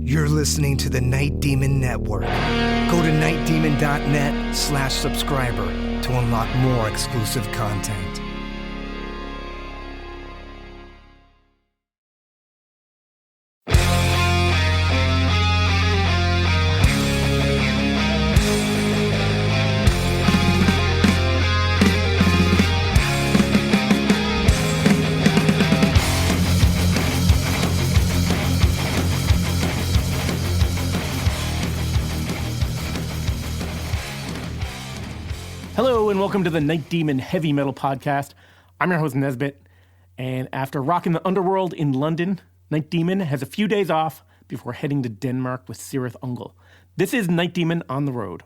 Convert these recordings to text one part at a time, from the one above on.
You're listening to the Night Demon Network. Go to nightdemon.net/subscriber to unlock more exclusive content. Hello and welcome to the Night Demon Heavy Metal Podcast. I'm your host Nesbit, and after rocking the underworld in London, Night Demon has a few days off before heading to Denmark with Cirith Ungol. This is Night Demon on the road.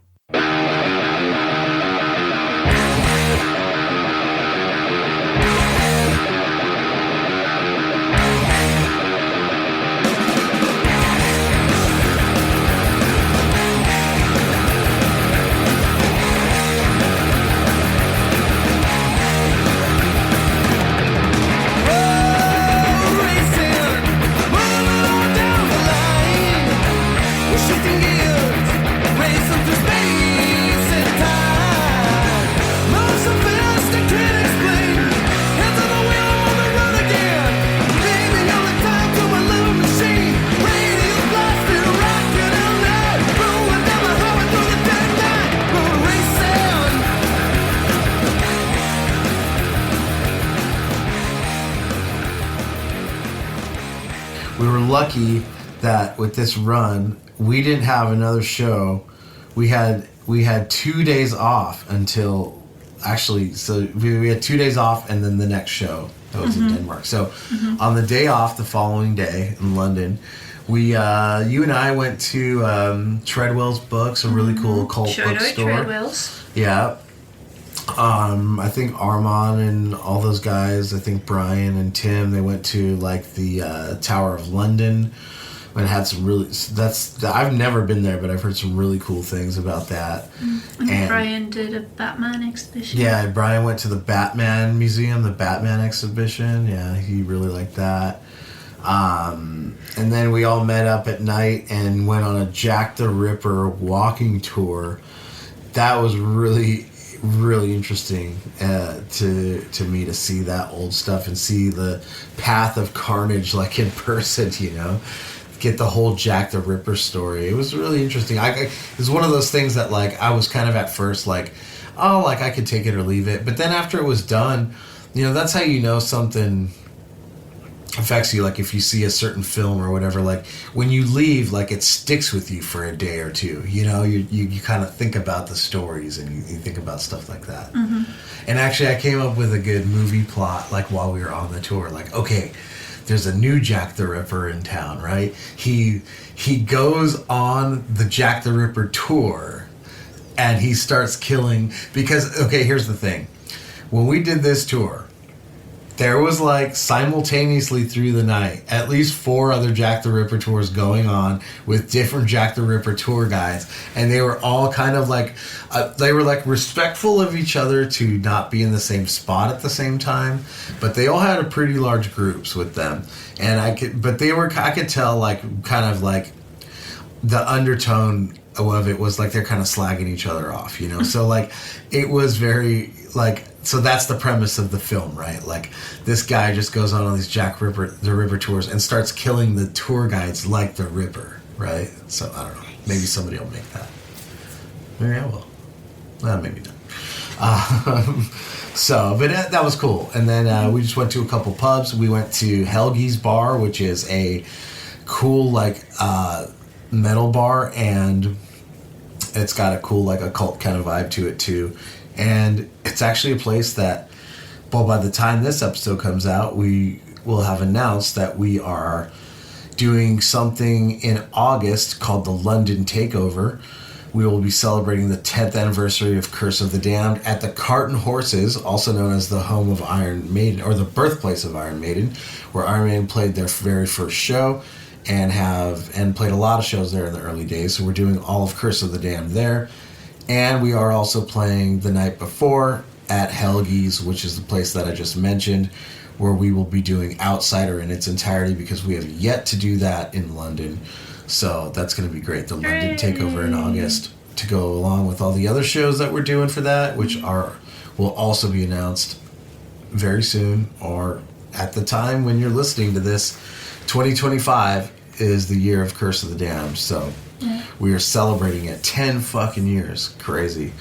We were lucky that with this run, we didn't have another show. We had 2 days off until, actually, so we had 2 days off and then the next show that was in Denmark. So on the day off, the following day in London, we, you and I went to Treadwell's Books, a really cool cult bookstore. Treadwell's. Yeah. I think Armand and all those guys, I think Brian and Tim, they went to like the Tower of London and had some really, I've never been there, but I've heard some really cool things about that. And Brian did a Batman exhibition. Yeah, Brian went to the Batman Museum, the Batman exhibition. Yeah, he really liked that. And then we all met up at night and went on a Jack the Ripper walking tour. That was really interesting to me to see that old stuff and see the path of carnage like in person, you know, get the whole Jack the Ripper story. It was really interesting. It was one of those things that like I was kind of at first like, oh, like I could take it or leave it, but then after it was done, you know, that's how you know something affects you. Like if you see a certain film or whatever, like when you leave, like it sticks with you for a day or two, you know, you kind of think about the stories and you think about stuff like that. And actually I came up with a good movie plot like while we were on the tour, like, okay, there's a new Jack the Ripper in town, right? He goes on the Jack the Ripper tour and he starts killing, because, okay, here's the thing. When we did this tour, there was like simultaneously through the night at least 4 other Jack the Ripper tours going on with different Jack the Ripper tour guides, and they were all kind of like they were like respectful of each other to not be in the same spot at the same time, but they all had a pretty large groups with them, and I could tell like kind of like the undertone of it was like they're kind of slagging each other off, you know. So like it was very like, so that's the premise of the film, right? Like this guy just goes on all these the Ripper tours and starts killing the tour guides like the Ripper, right? So I don't know, maybe somebody will make that. Maybe I will. Maybe not. So, but that was cool. And then we just went to a couple pubs. We went to Helgi's Bar, which is a cool like metal bar, and it's got a cool like occult kind of vibe to it too. And it's actually a place that, well, by the time this episode comes out, we will have announced that we are doing something in August called the London Takeover. We will be celebrating the 10th anniversary of Curse of the Damned at the Cart and Horses, also known as the home of Iron Maiden, or the birthplace of Iron Maiden, where Iron Maiden played their very first show and played a lot of shows there in the early days. So we're doing all of Curse of the Damned there. And we are also playing the night before at Helgi's, which is the place that I just mentioned, where we will be doing Outsider in its entirety, because we have yet to do that in London. So that's going to be great. The London takeover in August to go along with all the other shows that we're doing for that, which will also be announced very soon, or at the time when you're listening to this. 2025 is the year of Curse of the Damned, so we are celebrating it 10 fucking years. Crazy.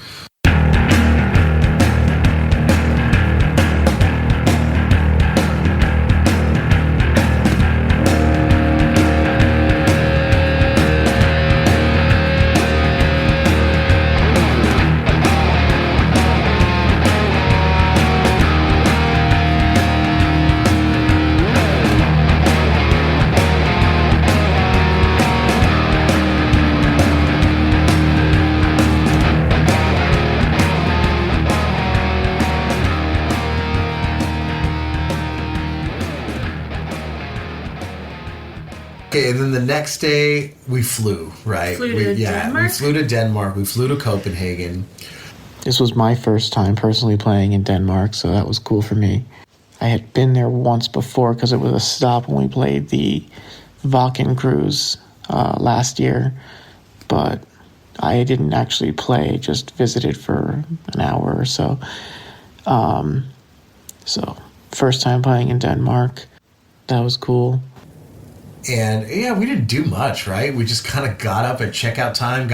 Okay, and then the next day we flew, right? Flew to Denmark? We flew to Denmark. We flew to Copenhagen. This was my first time personally playing in Denmark, so that was cool for me. I had been there once before because it was a stop when we played the Vaken cruise last year, but I didn't actually play, just visited for an hour or so. So, first time playing in Denmark. That was cool. And yeah, we didn't do much, right? We just kind of got up at checkout time,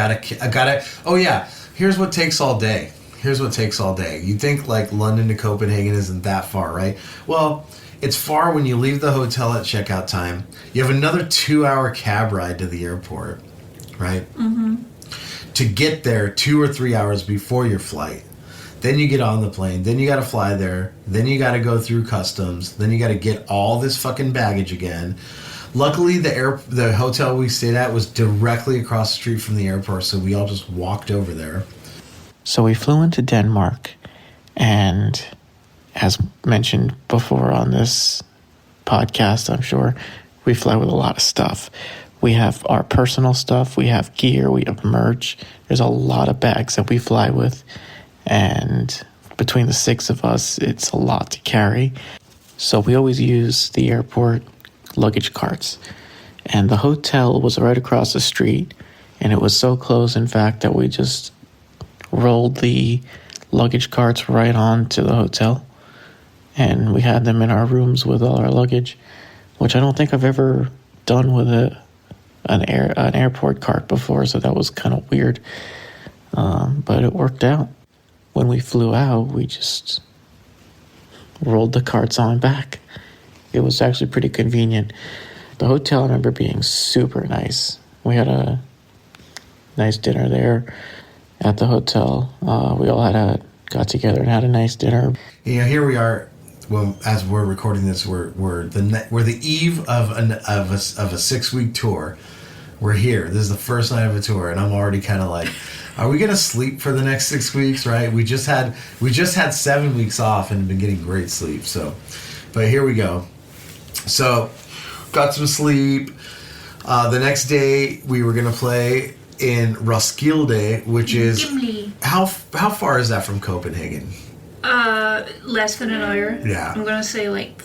oh yeah, here's what takes all day. You'd think like London to Copenhagen isn't that far, right? Well, it's far when you leave the hotel at checkout time. You have another 2-hour cab ride to the airport, right? Mm-hmm. To get there 2 or 3 hours before your flight. Then you get on the plane. Then you got to fly there. Then you got to go through customs. Then you got to get all this fucking baggage again. Luckily, the hotel we stayed at was directly across the street from the airport, so we all just walked over there. So we flew into Denmark, and as mentioned before on this podcast, I'm sure, we fly with a lot of stuff. We have our personal stuff, we have gear, we have merch. There's a lot of bags that we fly with, and between the 6 of us, it's a lot to carry. So we always use the airport luggage carts, and the hotel was right across the street, and it was so close, in fact, that we just rolled the luggage carts right onto the hotel, and we had them in our rooms with all our luggage, which I don't think I've ever done with an airport cart before, so that was kind of weird, but it worked out. When we flew out, we just rolled the carts on back. It was actually pretty convenient. The hotel, I remember being super nice. We had a nice dinner there at the hotel. We all got together and had a nice dinner. You know, here we are. Well, as we're recording this, we're the eve of a 6-week tour. We're here. This is the first night of a tour, and I'm already kind of like, are we gonna sleep for the next 6 weeks? Right? We just had 7 weeks off and been getting great sleep. So, but here we go. So, got some sleep. The next day, we were going to play in Roskilde, which is... Gimli. How far is that from Copenhagen? Less than an hour. Yeah. I'm going to say like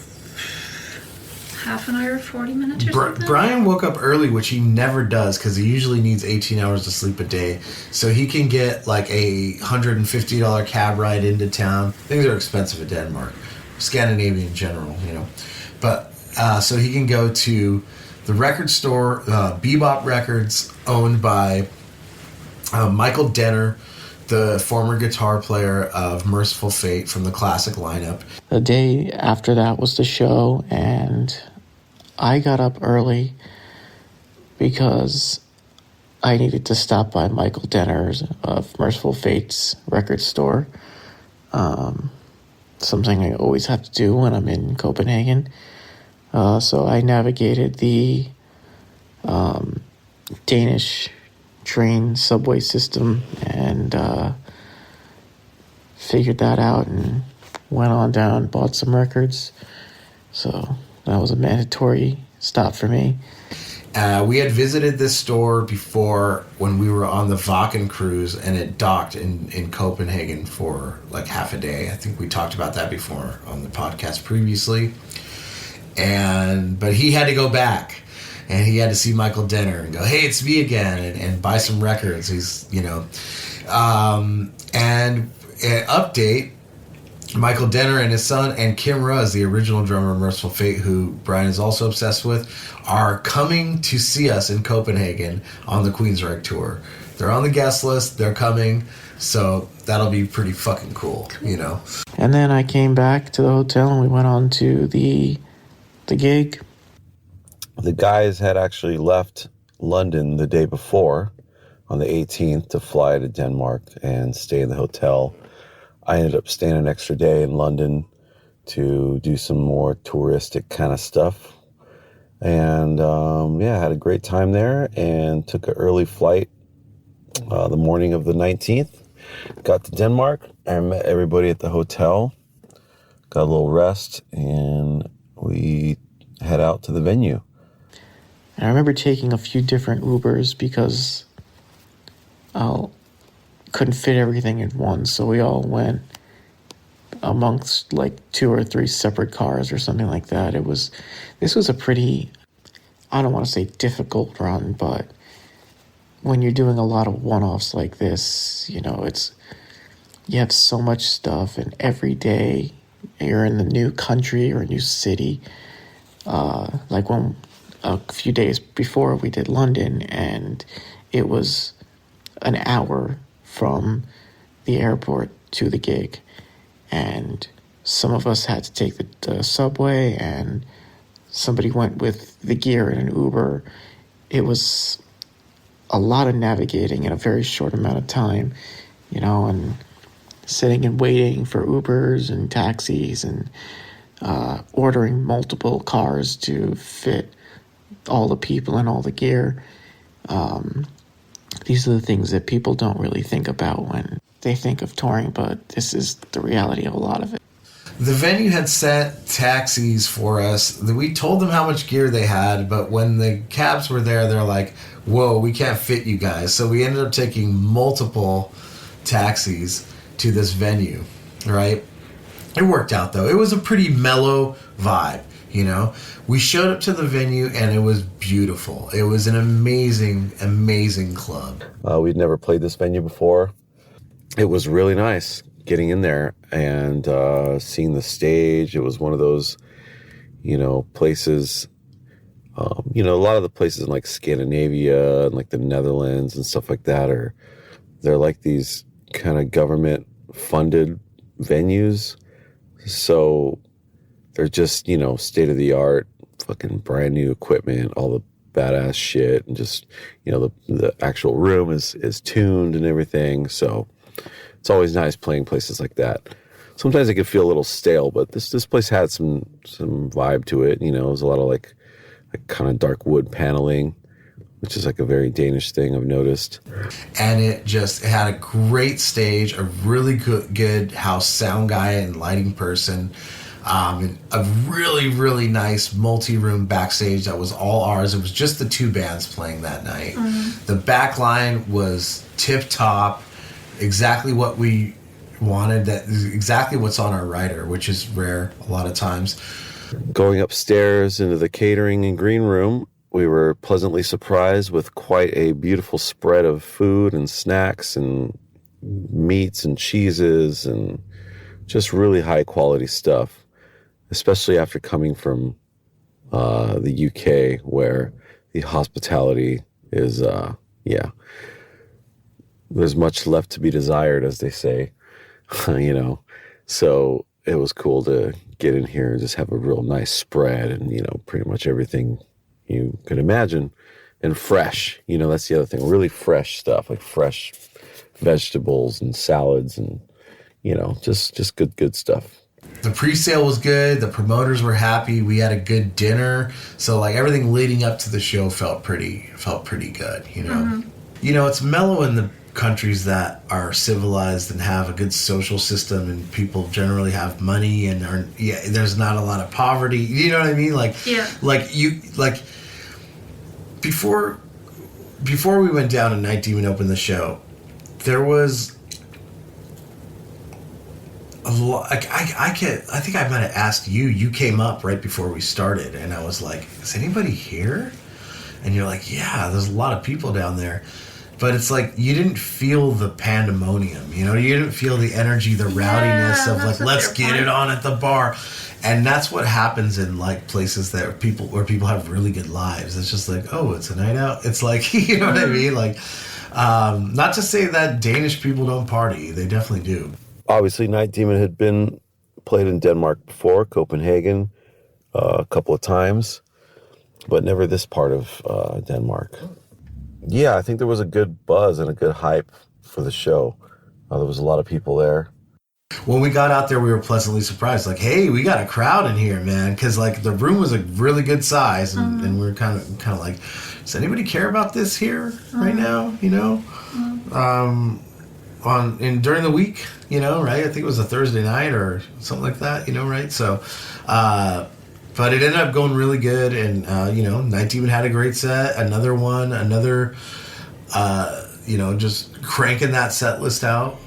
half an hour, 40 minutes or something. Brian woke up early, which he never does, because he usually needs 18 hours to sleep a day. So he can get like a $150 cab ride into town. Things are expensive in Denmark. Scandinavia in general, you know. But... so he can go to the record store, Bebop Records, owned by Michael Denner, the former guitar player of Merciful Fate from the classic lineup. The day after that was the show, and I got up early because I needed to stop by Michael Denner's of Merciful Fate's record store. Something I always have to do when I'm in Copenhagen. So I navigated the Danish train subway system and figured that out and went on down, bought some records. So that was a mandatory stop for me. We had visited this store before when we were on the Vaken cruise, and it docked in Copenhagen for like half a day. I think we talked about that before on the podcast previously. But he had to go back. and he had to see Michael Denner and go, "Hey, it's me again," and buy some records. He's, and update. Michael Denner and his son and Kim Ruz, the original drummer of Merciful Fate, who Brian is also obsessed with, are coming to see us in Copenhagen on the Queensryche tour. They're on the guest list. They're coming. So that'll be pretty fucking cool, And then I came back to the hotel and we went on to the gig. The guys had actually left London the day before on the 18th to fly to Denmark and stay in the hotel. I ended up staying an extra day in London to do some more touristic kind of stuff. And had a great time there and took an early flight the morning of the 19th. Got to Denmark and met everybody at the hotel. Got a little rest and we head out to the venue. And I remember taking a few different Ubers because couldn't fit everything in one, so we all went amongst like 2 or 3 separate cars or something like that. This was a pretty, I don't want to say difficult run, but when you're doing a lot of one-offs like this, you have so much stuff, and every day you're in the new country or a new city. Like when a few days before we did London, and it was an hour from the airport to the gig, and some of us had to take the subway, and somebody went with the gear in an Uber. It was a lot of navigating in a very short amount of time, and sitting and waiting for Ubers and taxis and ordering multiple cars to fit all the people and all the gear. These are the things that people don't really think about when they think of touring, but this is the reality of a lot of it. The venue had sent taxis for us. We told them how much gear they had, but when the cabs were there, they're like, whoa, we can't fit you guys. So we ended up taking multiple taxis to this venue, right? It worked out, though. It was a pretty mellow vibe, We showed up to the venue, and it was beautiful. It was an amazing, amazing club. We'd never played this venue before. It was really nice getting in there and seeing the stage. It was one of those, places, a lot of the places in like Scandinavia and like the Netherlands and stuff like that they're like these kind of government funded venues. So they're just, state of the art, fucking brand new equipment, all the badass shit, and just, the actual room is tuned and everything. So it's always nice playing places like that. Sometimes it can feel a little stale, but this place had some vibe to it. It was a lot of like kind of dark wood paneling, which is like a very Danish thing I've noticed. And it had a great stage, a really good house sound guy and lighting person. And a really, really nice multi-room backstage that was all ours. It was just the 2 bands playing that night. Mm-hmm. The back line was tip-top, exactly what we wanted, that exactly what's on our rider, which is rare a lot of times. Going upstairs into the catering and green room, we were pleasantly surprised with quite a beautiful spread of food and snacks and meats and cheeses and just really high-quality stuff. Especially after coming from the UK, where the hospitality is, there's much left to be desired, as they say, So it was cool to get in here and just have a real nice spread and, pretty much everything you could imagine. And fresh, that's the other thing, really fresh stuff, like fresh vegetables and salads and, just good stuff. The pre-sale was good. The promoters were happy. We had a good dinner. So like everything leading up to the show felt pretty good, Mm-hmm. It's mellow in the countries that are civilized and have a good social system, and people generally have money and there's not a lot of poverty. You know what I mean? Before we went down and Night Demon opened the show, there was a lot. I think I might have asked you. You came up right before we started, and I was like, "Is anybody here?" and you're like, yeah, there's a lot of people down there. But it's like you didn't feel the pandemonium, you know? You didn't feel the energy, the rowdiness of like, let's get it on at the bar. And that's what happens in like places where people have really good lives. It's just like, oh, it's a night out. It's like, you know what I mean? Like, not to say that Danish people don't party. They definitely do. Obviously, Night Demon had been played in Denmark before, Copenhagen, a couple of times, but never this part of Denmark. Yeah, I think there was a good buzz and a good hype for the show. There was a lot of people there. When we got out there, we were pleasantly surprised. Like, hey, we got a crowd in here, man. Because like the room was a really good size, and we were kind of like, does anybody care about this here right now? You know, during the week, you know, right? I think it was a Thursday night or something like that, you know, right? So, but it ended up going really good, and you know, Night Demon had a great set. Another, you know, just cranking that set list out.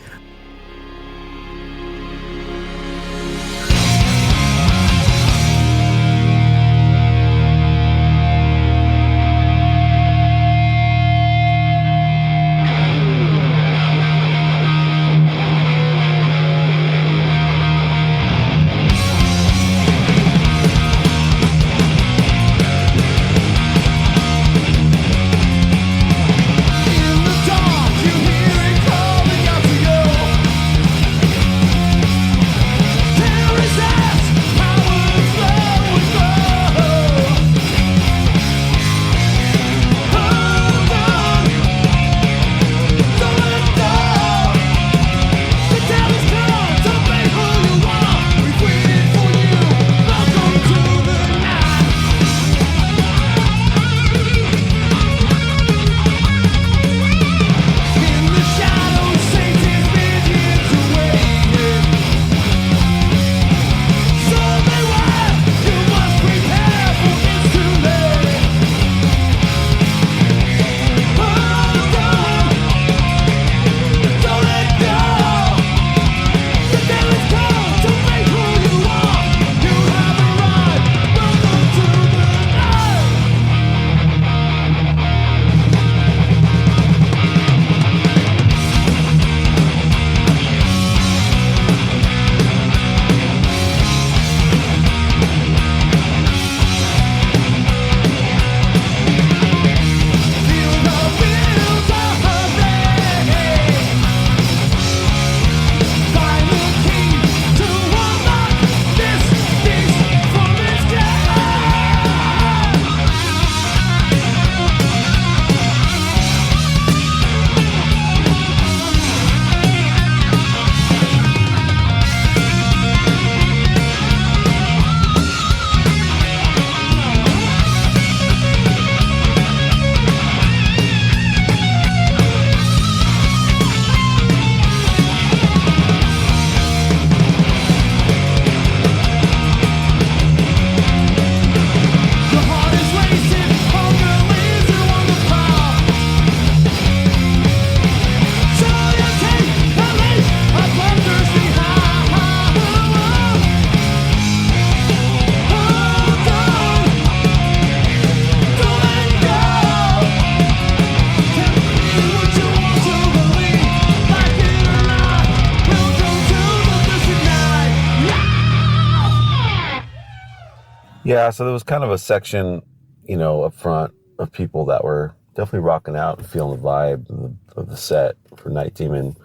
Yeah, so there was kind of a section, you know, up front of people that were definitely rocking out and feeling the vibe of the set for Night Demon.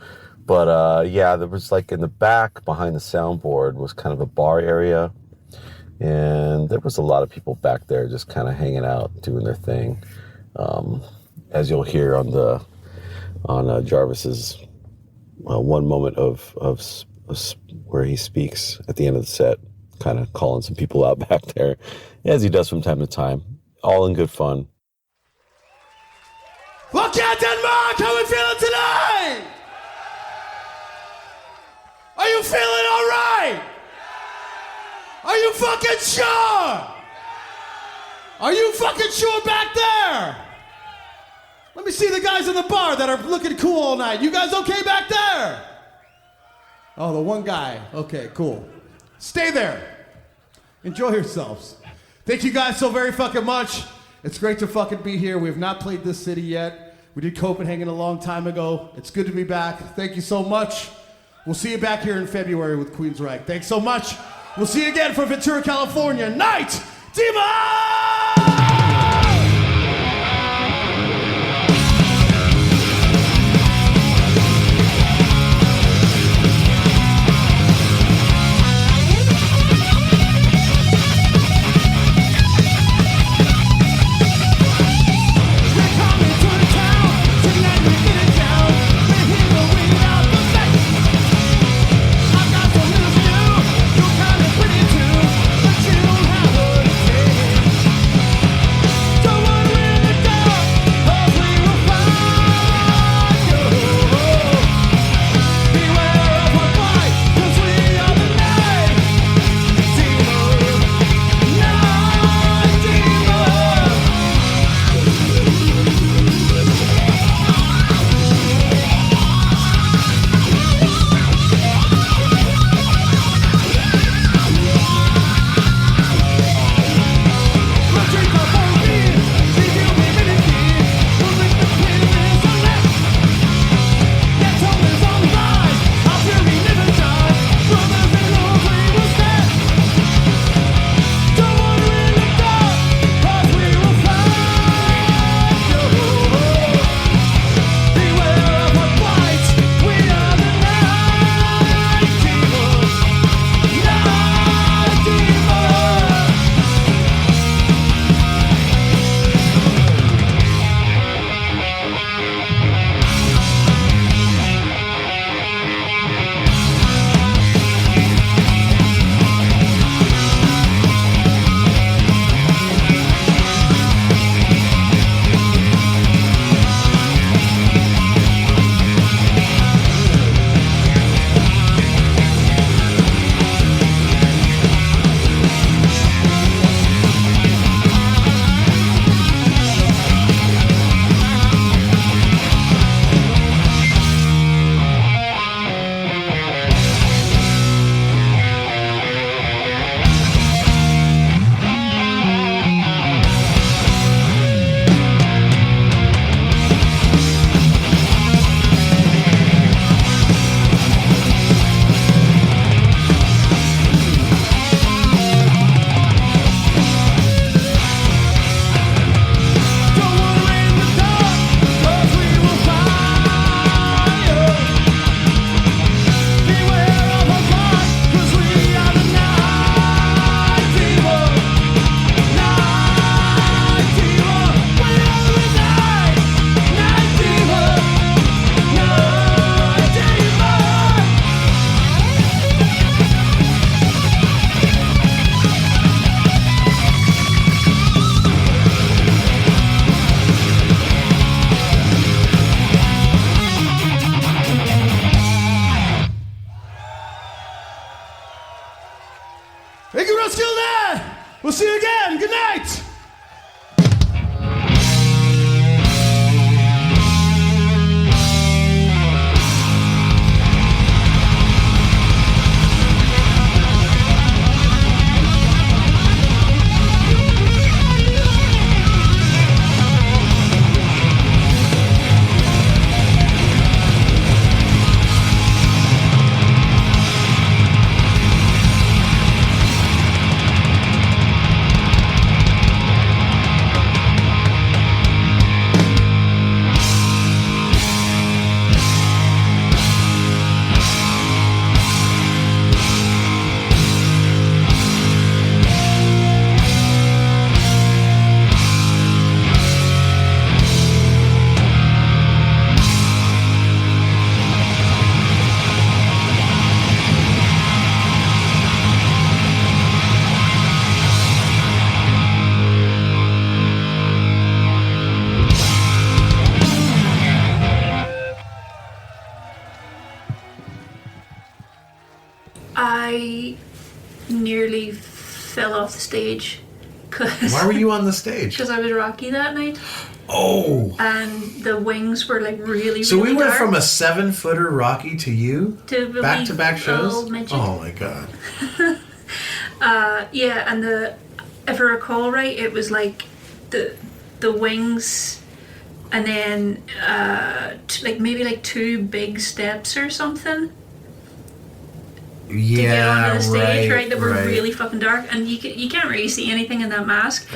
But yeah, there was like in the back behind the soundboard was kind of a bar area. And there was a lot of people back there just kind of hanging out, doing their thing. As you'll hear on Jarvis's one moment of where he speaks at the end of the set, kind of calling some people out back there, as he does from time to time, all in good fun. Okay, Denmark, how we feeling tonight? Are you feeling all right? Are you fucking sure? Are you fucking sure back there? Let me see the guys in the bar that are looking cool all night. You guys okay back there? Oh, the one guy. Okay, cool. Stay there. Enjoy yourselves. Thank you guys so very fucking much. It's great to fucking be here. We have not played this city yet. We did Copenhagen a long time ago. It's good to be back. Thank you so much. We'll see you back here in February with Queensryche. Thanks so much. We'll see you again from Ventura, California. Night Demon! Thank you, Roskilde! We'll see you again. Good night! I nearly fell off the stage because Why were you on the stage? I was Rocky that night. Oh. And the wings were like really, So really we went dark. from a 7-footer Rocky to you? To Back-to-back shows? old midget. Oh my god. Yeah, and if I recall right, it was like the wings, and then maybe like 2 big steps or something. To get onto the stage, right? That were really fucking dark, and you can't really see anything in that mask.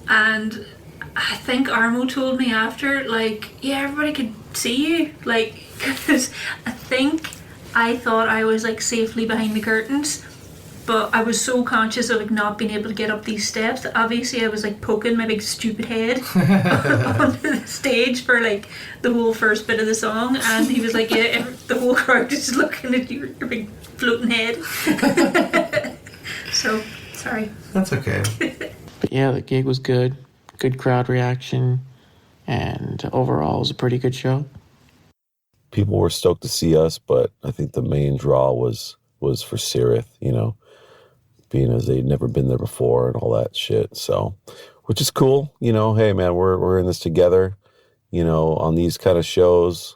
And I think Armo told me after, like, yeah, everybody could see you, like, because I thought I was like safely behind the curtains, but I was so conscious of like not being able to get up these steps that obviously I was like poking my big stupid head onto the stage for like the whole first bit of the song, and he was like, yeah, the whole crowd is just looking at your big floating head. So sorry. That's okay. But yeah, the gig was good. Good crowd reaction. And overall, it was a pretty good show. People were stoked to see us, but I think the main draw was for Cirith, you know, being as they'd never been there before and all that shit. So, which is cool, you know. Hey, man, we're in this together, you know. On these kind of shows,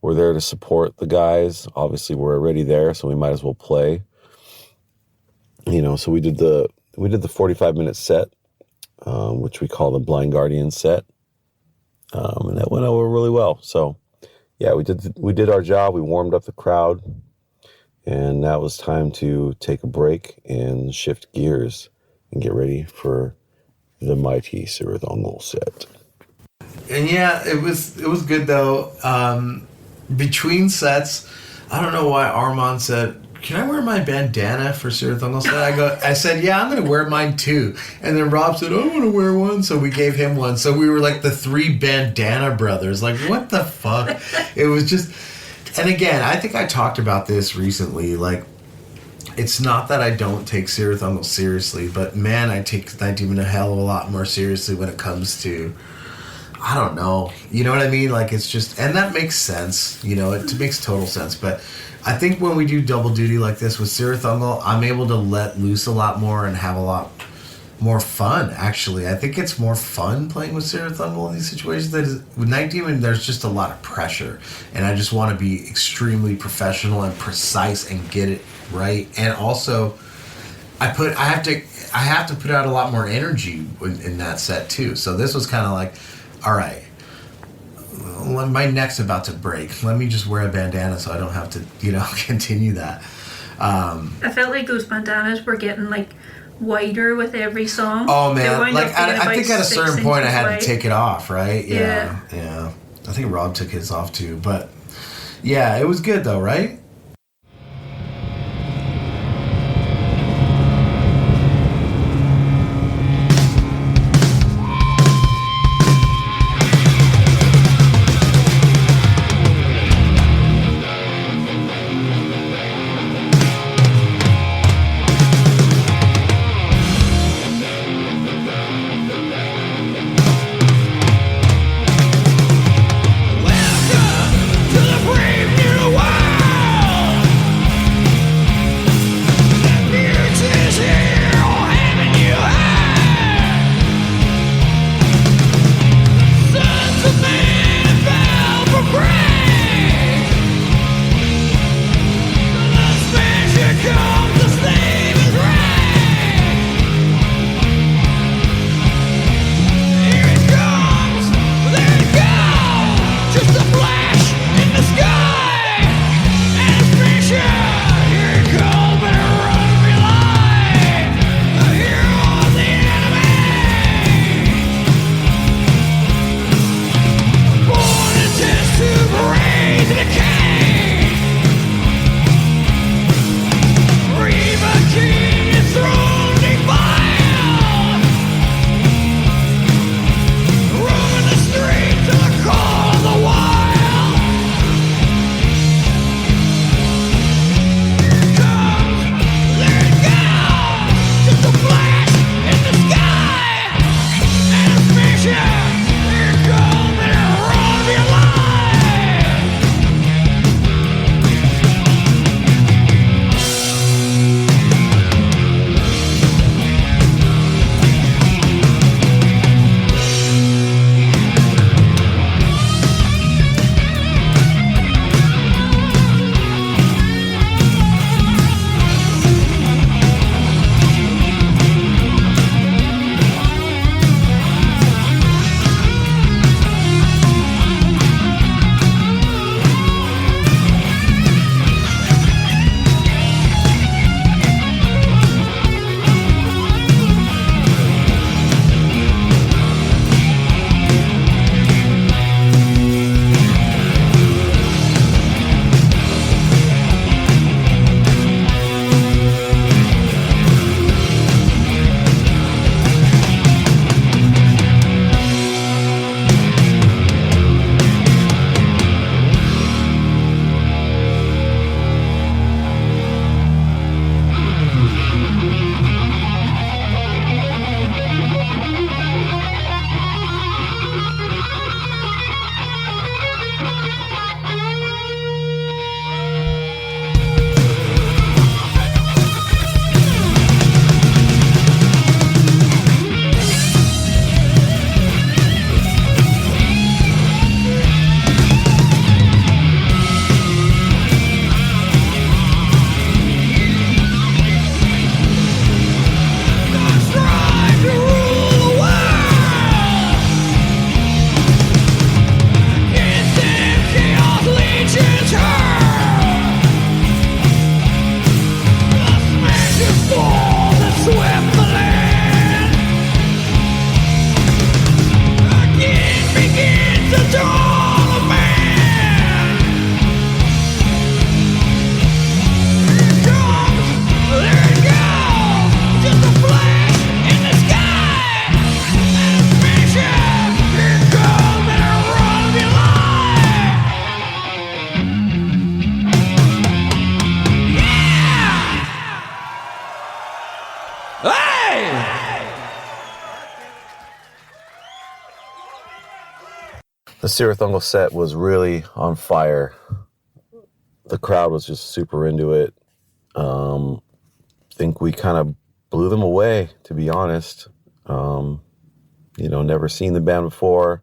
we're there to support the guys. Obviously, we're already there, so we might as well play. You know, so we did the 45-minute set, which we call the Blind Guardian set, and that went over really well. So. Yeah, we did our job. We warmed up the crowd, and now it was time to take a break and shift gears and get ready for the mighty Cirith Ungol set. And yeah, it was good though. Between sets, I don't know why Armand said, "Can I wear my bandana for Cirith Ungol set?" I said, "Yeah, I'm going to wear mine too." And then Rob said, "I want to wear one," so we gave him one. So we were like the 3 bandana brothers. Like, what the fuck? It was just, and again, I think I talked about this recently. Like, it's not that I don't take Cirith Ungol seriously, but man, I take Night Demon a hell of a lot more seriously when it comes to, I don't know, you know what I mean? Like, it's just, and that makes sense, you know, it makes total sense. But I think when we do double duty like this with Cirith Ungol, I'm able to let loose a lot more and have a lot more fun, actually. I think it's more fun playing with Cirith Ungol in these situations. With Night Demon, there's just a lot of pressure, and I just want to be extremely professional and precise and get it right. And also, I have to put out a lot more energy in that set too. So this was kind of like, all right, my neck's about to break. Let me just wear a bandana so I don't have to, you know, continue that. I felt like those bandanas were getting like wider with every song. Oh man, like I think at a certain point I had to take it off, right? Yeah. I think Rob took his off too, but yeah, it was good though, right? To the brave new world! The Cirith Ungol set was really on fire. The crowd was just super into it. I think we kind of blew them away, to be honest. Never seen the band before.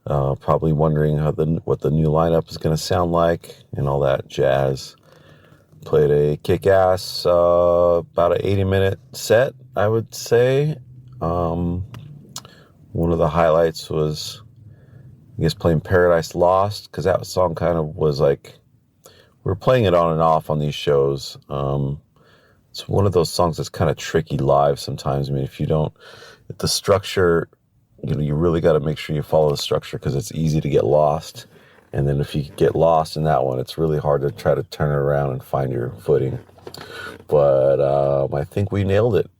Probably wondering what the new lineup is going to sound like and all that jazz. Played a kick-ass, about an 80-minute set, I would say. One of the highlights was, I guess, playing Paradise Lost, because that song kind of was like, we were playing it on and off on these shows. It's one of those songs that's kind of tricky live sometimes. I mean, if the structure, you really got to make sure you follow the structure, because it's easy to get lost. And then if you get lost in that one, it's really hard to try to turn it around and find your footing. But I think we nailed it.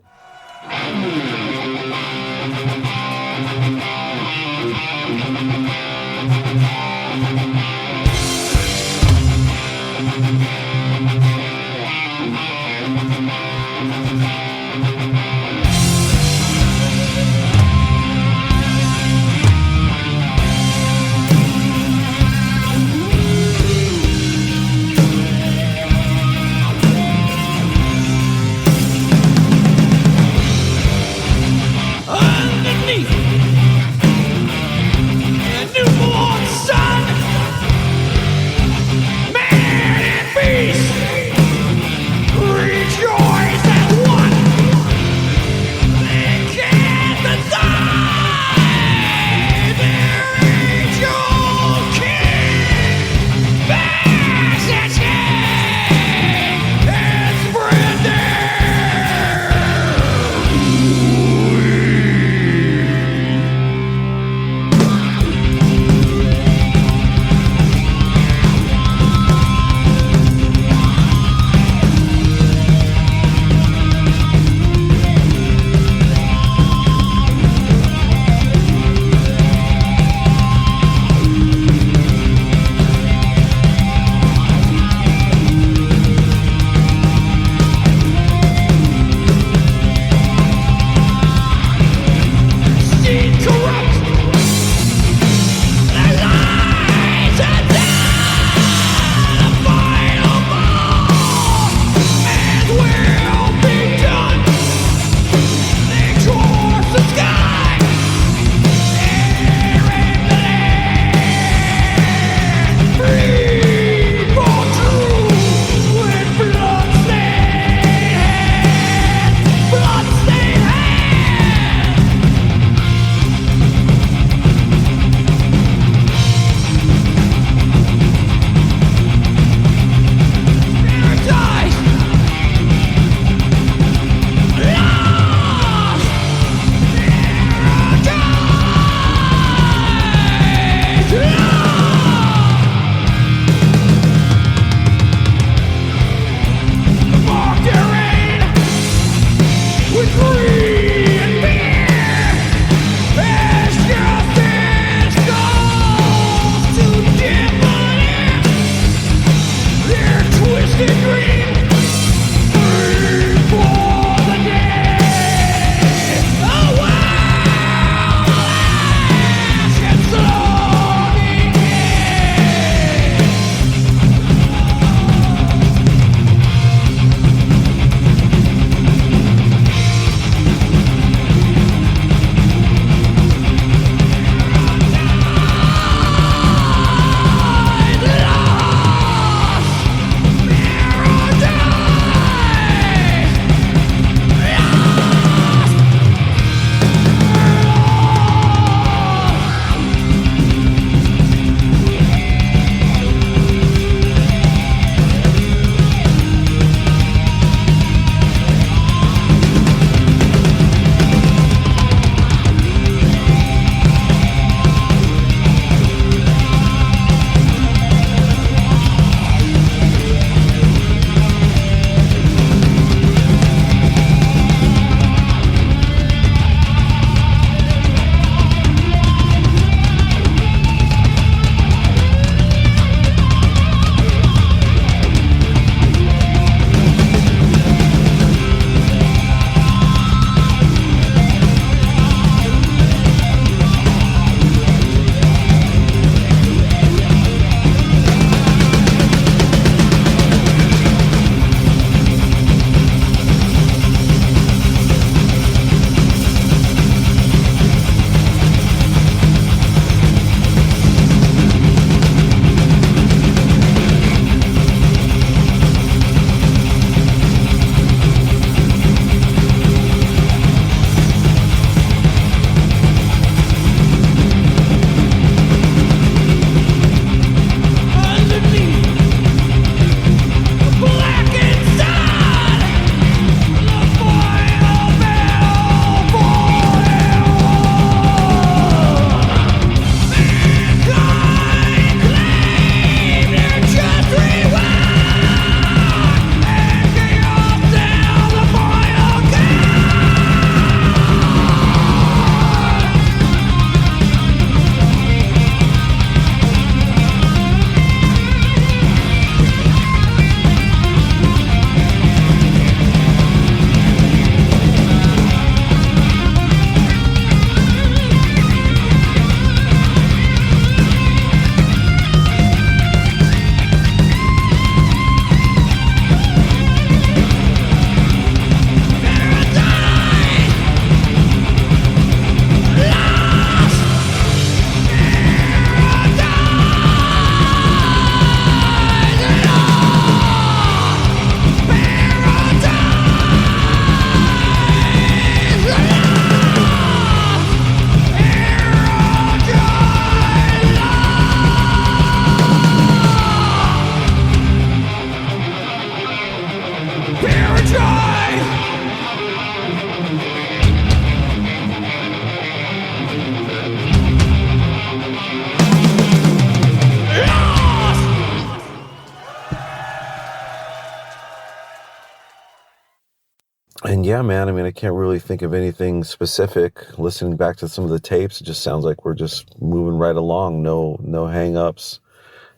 yeah, man, I mean, I can't really think of anything specific. Listening back to some of the tapes, it just sounds like we're just moving right along. No hang-ups.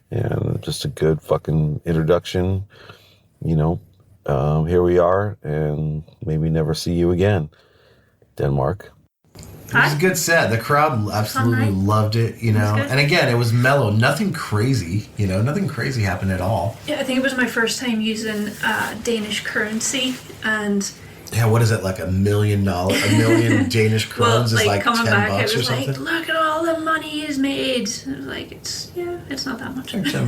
And just a good fucking introduction. Here we are, and maybe never see you again, Denmark. It was a good set. The crowd absolutely loved it, And again, it was mellow. Nothing crazy, Nothing crazy happened at all. Yeah, I think it was my first time using Danish currency, and... Yeah, what is it, like $1 million Danish krones is like $10 back, or something? Like, look at all the money he's made. Like, it's not that much. $10.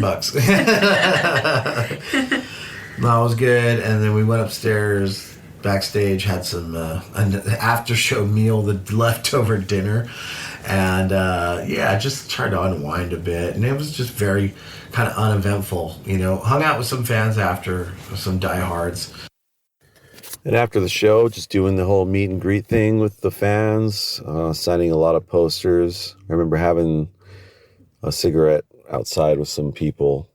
No, it was good. And then we went upstairs, backstage, had some an after-show meal, the leftover dinner. And, just tried to unwind a bit. And it was just very kind of uneventful, Hung out with some fans after, some diehards. And after the show, just doing the whole meet and greet thing with the fans, signing a lot of posters. I remember having a cigarette outside with some people.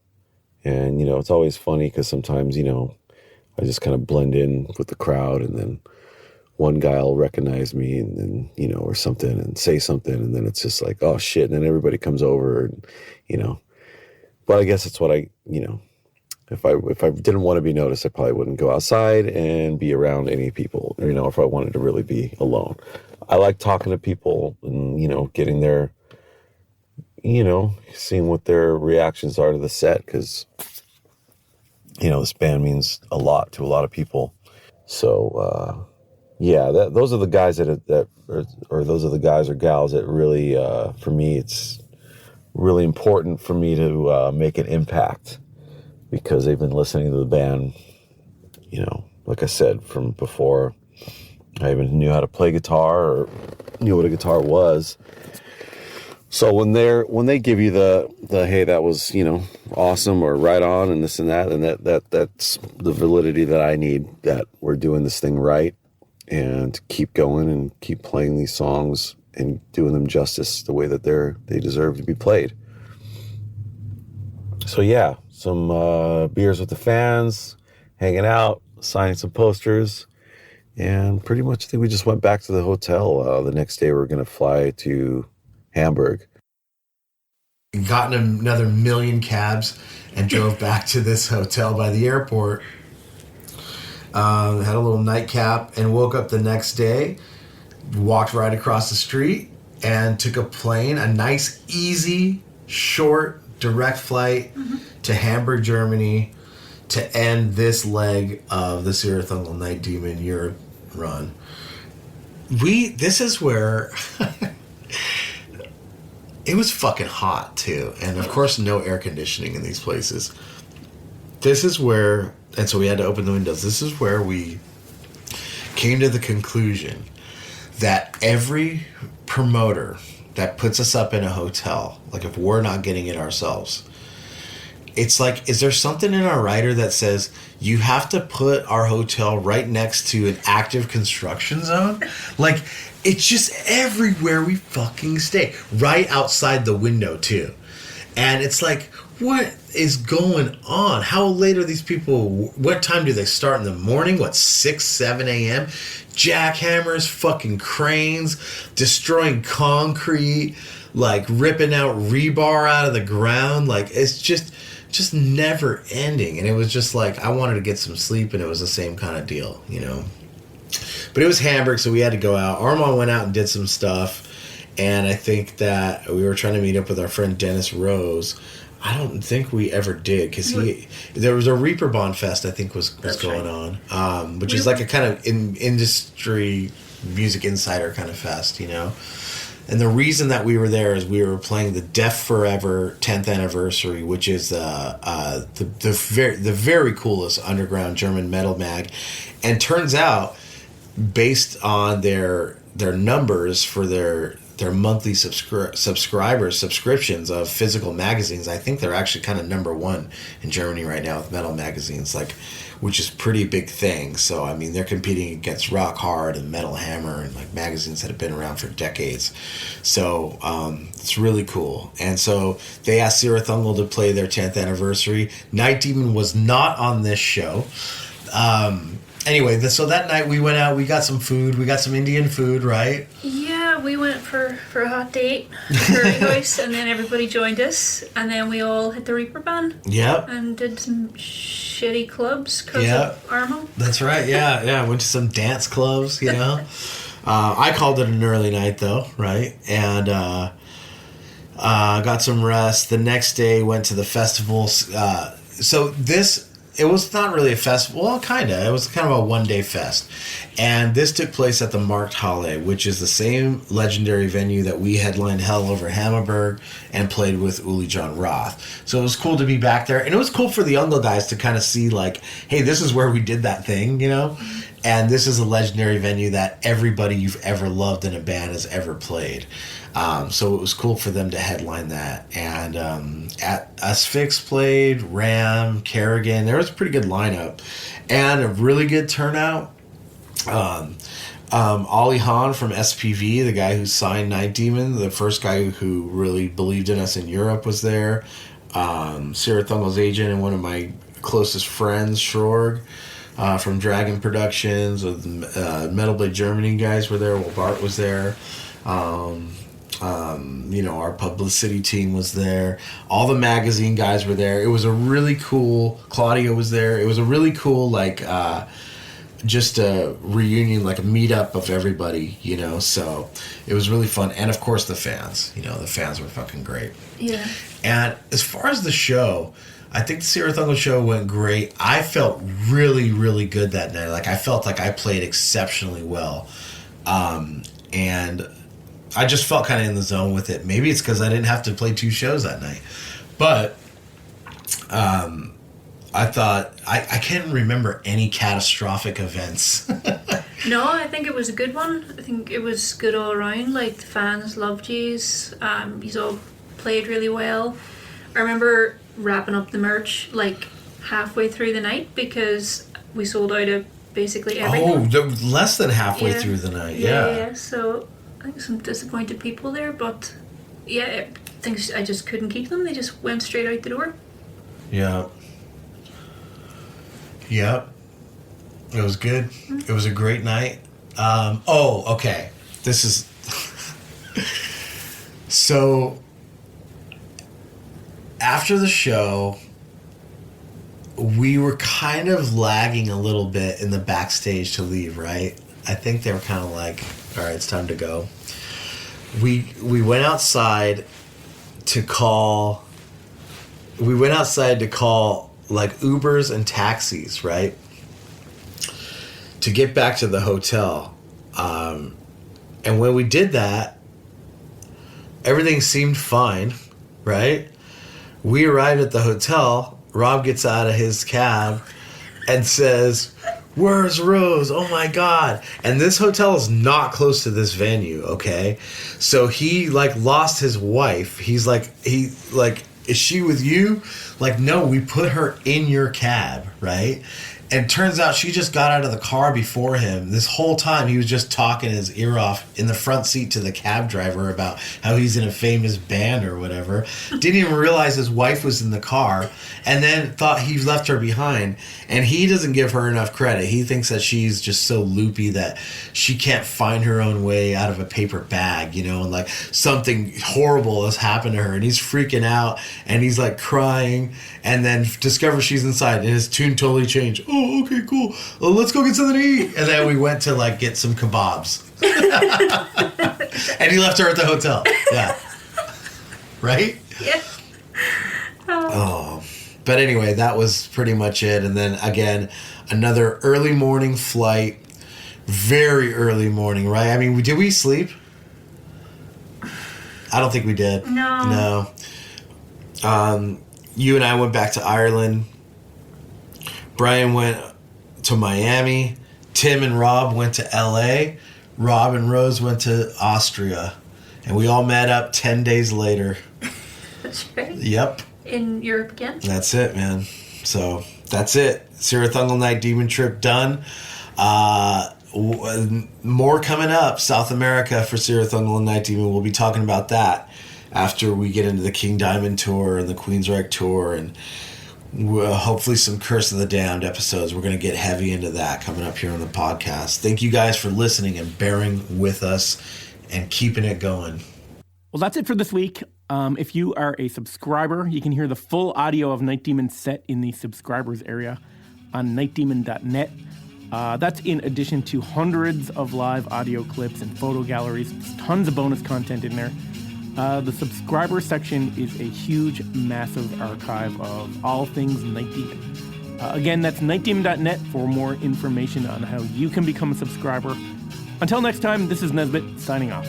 And, it's always funny because sometimes, I just kind of blend in with the crowd, and then one guy will recognize me and then, or something, and say something. And then it's just like, oh, shit. And then everybody comes over and, But I guess it's what If I didn't want to be noticed, I probably wouldn't go outside and be around any people, if I wanted to really be alone. I like talking to people and, getting their, seeing what their reactions are to the set, because, this band means a lot to a lot of people. So, those are the guys those are the guys or gals that really, for me, it's really important for me to make an impact. Because they've been listening to the band, like I said, from before I even knew how to play guitar or knew what a guitar was. So when they give you the hey, that was, awesome, or right on, and this and that, and that's the validity that I need, that we're doing this thing right, and keep going and keep playing these songs and doing them justice the way that they deserve to be played. So yeah, some beers with the fans, hanging out, signing some posters, and pretty much I think we just went back to the hotel. The next day we were going to fly to Hamburg. Got in another 1 million cabs and drove back to this hotel by the airport. Had a little nightcap and woke up the next day, walked right across the street, and took a plane, a nice, easy, short, direct flight to Hamburg, Germany, to end this leg of the Cirith Ungol Night Demon Europe run. This is where it was fucking hot too, and of course no air conditioning in these places. This is where, and so we had to open the windows. This is where we came to the conclusion that every promoter that puts us up in a hotel, like if we're not getting it ourselves, it's like, is there something in our rider that says you have to put our hotel right next to an active construction zone? Like, it's just everywhere we fucking stay, right outside the window too. And it's like, what is going on? How late are these people? What time do they start in the morning? What, 6, 7 a.m.? Jackhammers, fucking cranes, destroying concrete, like ripping out rebar out of the ground. Like, it's just never ending. And it was just like, I wanted to get some sleep, and it was the same kind of deal, But it was Hamburg, so we had to go out. Armand went out and did some stuff. And I think that we were trying to meet up with our friend Dennis Rose. I don't think we ever did, because there was a Reaper Bond Fest, I think, was going on, which is like a kind of industry music insider kind of fest, And the reason that we were there is we were playing the Deaf Forever 10th anniversary, which is the very coolest underground German metal mag, and turns out, based on their numbers for their monthly subscriptions of physical magazines, I think they're actually kind of number one in Germany right now with metal magazines, which is pretty big thing. So, I mean, they're competing against Rock Hard and Metal Hammer and magazines that have been around for decades. So, it's really cool. And so they asked Cirith Ungol to play their 10th anniversary. Night Demon was not on this show. Anyway, so that night we went out. We got some food. We got some Indian food, right? Yeah, we went for a hot date for House, and then everybody joined us, and then we all hit the Reaper Band. Yep. And did some shitty clubs because of Armo. That's right. Yeah. Went to some dance clubs. You know, I called it an early night though, right? And got some rest. The next day went to the festival. It was not really a festival. Well, kind of. It was kind of a one-day fest. And this took place at the Markthalle, which is the same legendary venue that we headlined Hell Over Hamburg and played with Uli John Roth. So it was cool to be back there. And it was cool for the Ungol guys to kind of see, like, hey, this is where we did that thing, you know? And this is a legendary venue that everybody you've ever loved in a band has ever played. So it was cool for them to headline that. And Asphyx played, Ram, Kerrigan. There was a pretty good lineup. And a really good turnout. Ollie Hahn from SPV, the guy who signed Night Demon, the first guy who really believed in us in Europe, was there. Cirith Ungol's agent and one of my closest friends, Schorg, from Dragon Productions. Metal Blade Germany guys were there. Well, Bart was there. Our publicity team was there. All the magazine guys were there. It was a really cool... Claudia was there. It was a really cool, just a reunion, like a meetup of everybody, you know, so it was really fun. And of course the fans, you know, the fans were fucking great. Yeah. And as far as the show, I think the Cirith Ungol show went great. I felt really, really good that night. Like, I felt like I played exceptionally well. And I just felt kind of in the zone with it. Maybe it's because I didn't have to play 2 shows that night. But I thought, I can't remember any catastrophic events. No, I think it was a good one. I think it was good all around. Like, the fans loved yous. Yous all played really well. I remember wrapping up the merch, like, halfway through the night because we sold out of basically everything. Oh, less than halfway through the night, Yeah, so I think some disappointed people there, but yeah, things I just couldn't keep them. They just went straight out the door. Yeah. Yep. It was good. Mm-hmm. It was a great night. Okay. This is... So, after the show, we were kind of lagging a little bit in the backstage to leave, right? I think they were kind of like, all right, it's time to go. We went outside to call... like Ubers and taxis, right? To get back to the hotel. And when we did that, everything seemed fine, right? We arrived at the hotel. Rob gets out of his cab and says, "Where's Rose? Oh my God." And this hotel is not close to this venue, okay? So he lost his wife. He's like, "Is she with you?" Like, no, we put her in your cab, right? And turns out she just got out of the car before him. This whole time he was just talking his ear off in the front seat to the cab driver about how he's in a famous band or whatever. Didn't even realize his wife was in the car, and then thought he left her behind. And he doesn't give her enough credit. He thinks that she's just so loopy that she can't find her own way out of a paper bag, you know, and like something horrible has happened to her. And he's freaking out, and he's like crying, and then discovers she's inside, and his tune totally changed. "Oh, okay, cool. Well, let's go get something to eat." And then we went to get some kebabs. And he left her at the hotel. Yeah. Right? Yeah. Oh. But anyway, that was pretty much it. And then again, another early morning flight. Very early morning, right? I mean, did we sleep? I don't think we did. No. You and I went back to Ireland. Brian went to Miami. Tim and Rob went to LA. Rob and Rose went to Austria. And we all met up 10 days later. That's right. Yep. In Europe again. That's it, man. So, that's it. Cirith Ungol Night Demon trip done. More coming up. South America for Cirith Ungol Night Demon. We'll be talking about that after we get into the King Diamond tour and the Queensryche tour. And hopefully some Curse of the Damned episodes. We're going to get heavy into that coming up here on the podcast. Thank you guys for listening and bearing with us and keeping it going. Well, that's it for this week. If you are a subscriber, you can hear the full audio of Night Demon set in the subscribers area on nightdemon.net. That's in addition to hundreds of live audio clips and photo galleries. There's tons of bonus content in there. The subscriber section is a huge, massive archive of all things Night Demon. Again, that's nightdemon.net for more information on how you can become a subscriber. Until next time, this is Nesbitt signing off.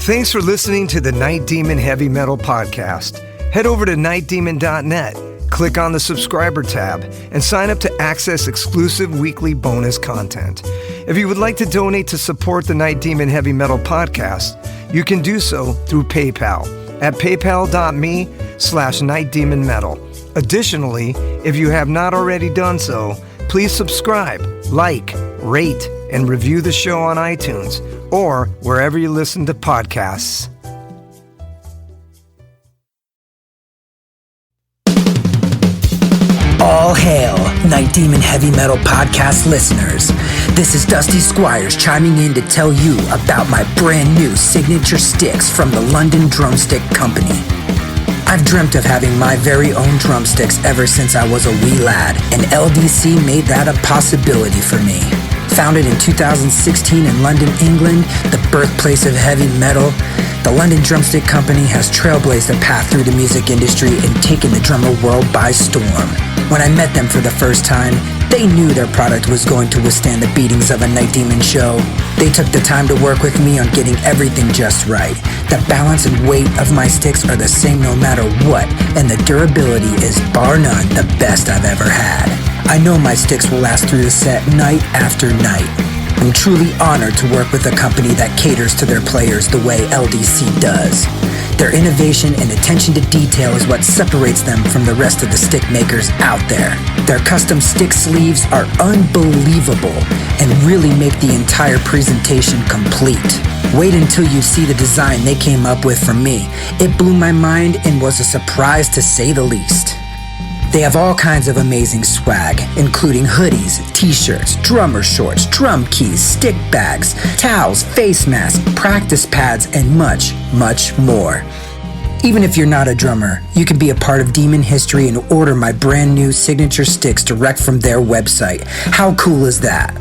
Thanks for listening to the Night Demon Heavy Metal Podcast. Head over to nightdemon.net, click on the subscriber tab, and sign up to access exclusive weekly bonus content. If you would like to donate to support the Night Demon Heavy Metal Podcast, you can do so through PayPal at paypal.me/nightdemonmetal. Additionally, if you have not already done so, please subscribe, like, rate, and review the show on iTunes or wherever you listen to podcasts. All hail, Night Demon Heavy Metal Podcast listeners. This is Dusty Squires chiming in to tell you about my brand new signature sticks from the London Drumstick Company. I've dreamt of having my very own drumsticks ever since I was a wee lad, and LDC made that a possibility for me. Founded in 2016 in London, England, the birthplace of heavy metal, the London Drumstick Company has trailblazed a path through the music industry and taken the drummer world by storm. When I met them for the first time, they knew their product was going to withstand the beatings of a Night Demon show. They took the time to work with me on getting everything just right. The balance and weight of my sticks are the same no matter what, and the durability is bar none the best I've ever had. I know my sticks will last through the set night after night. I'm truly honored to work with a company that caters to their players the way LDC does. Their innovation and attention to detail is what separates them from the rest of the stick makers out there. Their custom stick sleeves are unbelievable and really make the entire presentation complete. Wait until you see the design they came up with for me. It blew my mind and was a surprise to say the least. They have all kinds of amazing swag, including hoodies, t-shirts, drummer shorts, drum keys, stick bags, towels, face masks, practice pads, and much, much more. Even if you're not a drummer, you can be a part of Demon history and order my brand new signature sticks direct from their website. How cool is that?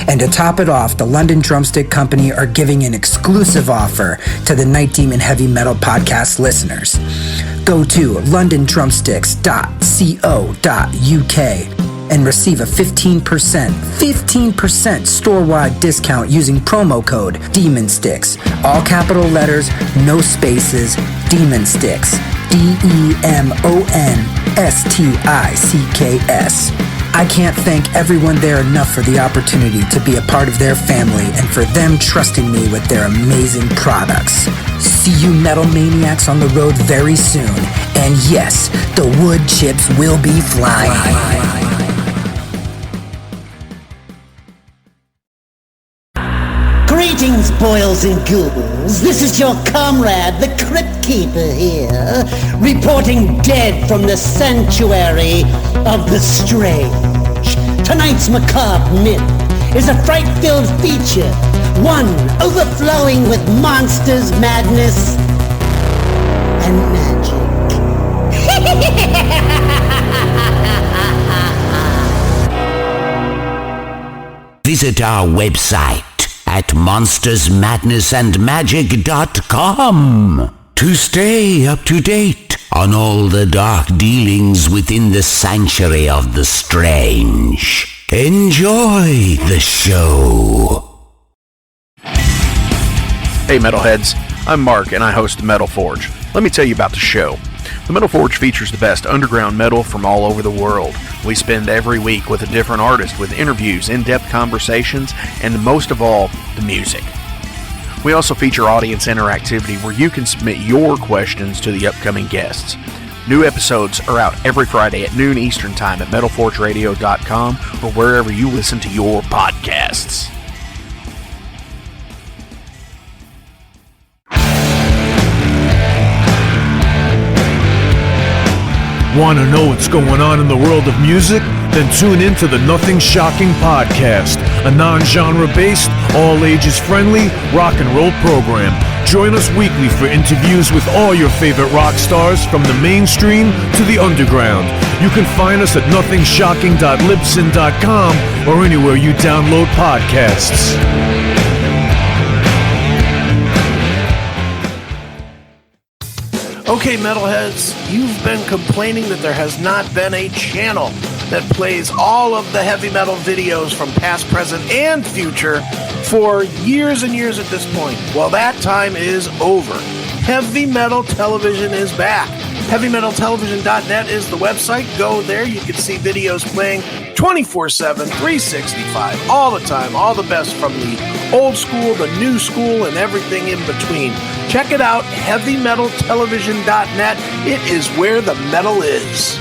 And to top it off, the London Drumstick Company are giving an exclusive offer to the Night Demon Heavy Metal Podcast listeners. Go to londondrumsticks.co.uk and receive a 15% store-wide discount using promo code DEMONSTICKS. All capital letters, no spaces, Demon Sticks. DEMONSTICKS. I can't thank everyone there enough for the opportunity to be a part of their family and for them trusting me with their amazing products. See you metal maniacs on the road very soon. And yes, the wood chips will be flying. Greetings, boils and ghouls. This is your comrade, the Crypt Keeper here, reporting dead from the sanctuary of the strange. Tonight's macabre myth is a fright-filled feature, one overflowing with monsters, madness, and magic. Visit our website at monstersmadnessandmagic.com to stay up to date on all the dark dealings within the sanctuary of the strange. Enjoy the show. Hey Metalheads, I'm Mark and I host the Metal Forge. Let me tell you about the show. The Metal Forge features the best underground metal from all over the world. We spend every week with a different artist with interviews, in-depth conversations, and most of all, the music. We also feature audience interactivity where you can submit your questions to the upcoming guests. New episodes are out every Friday at noon Eastern Time at metalforgeradio.com or wherever you listen to your podcasts. Want to know what's going on in the world of music? Then tune in to the Nothing Shocking podcast, a non-genre based, all ages friendly rock and roll program. Join us weekly for interviews with all your favorite rock stars from the mainstream to the underground. You can find us at nothingshocking.libsyn.com or anywhere you download podcasts. Okay, metalheads, you've been complaining that there has not been a channel that plays all of the heavy metal videos from past, present, and future for years and years at this point. Well, that time is over. Heavy Metal Television is back. HeavyMetalTelevision.net is the website. Go there. You can see videos playing 24/7, 365, all the time, all the best from the old school, the new school, and everything in between. Check it out, HeavyMetalTelevision.net. It is where the metal is.